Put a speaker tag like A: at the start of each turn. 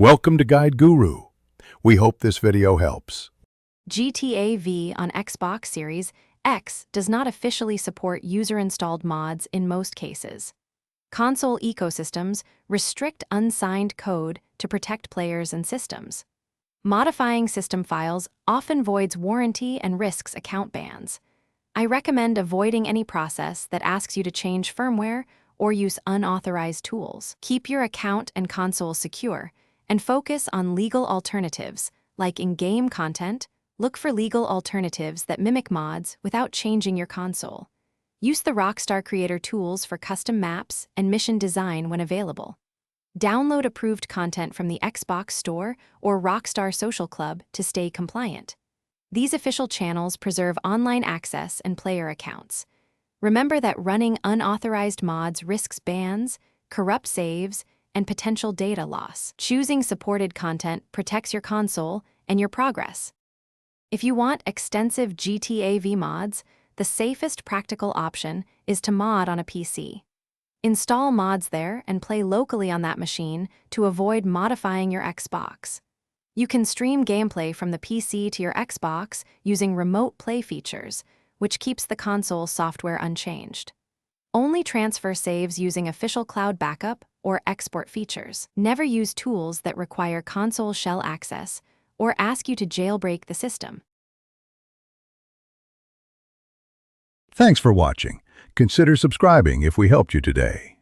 A: Welcome to Guide Guru. We hope this video helps.
B: GTA V on Xbox Series X does not officially support user-installed mods in most cases. Console ecosystems restrict unsigned code to protect players and systems. Modifying system files often voids warranty and risks account bans. I recommend avoiding any process that asks you to change firmware or use unauthorized tools. Keep your account and console secure, and focus on legal alternatives, like in-game content. Look for legal alternatives that mimic mods without changing your console. Use the Rockstar Creator tools for custom maps and mission design when available. Download approved content from the Xbox Store or Rockstar Social Club to stay compliant. These official channels preserve online access and player accounts. Remember that running unauthorized mods risks bans, corrupt saves, and potential data loss. Choosing supported content protects your console and your progress. If you want extensive GTA V mods, the safest practical option is to mod on a PC. Install mods there and play locally on that machine to avoid modifying your Xbox. You can stream gameplay from the PC to your Xbox using remote play features, which keeps the console software unchanged. Only transfer saves using official cloud backup or export features. Never use tools that require console shell access or ask you to jailbreak the system.
A: Thanks for watching. Consider subscribing if we helped you today.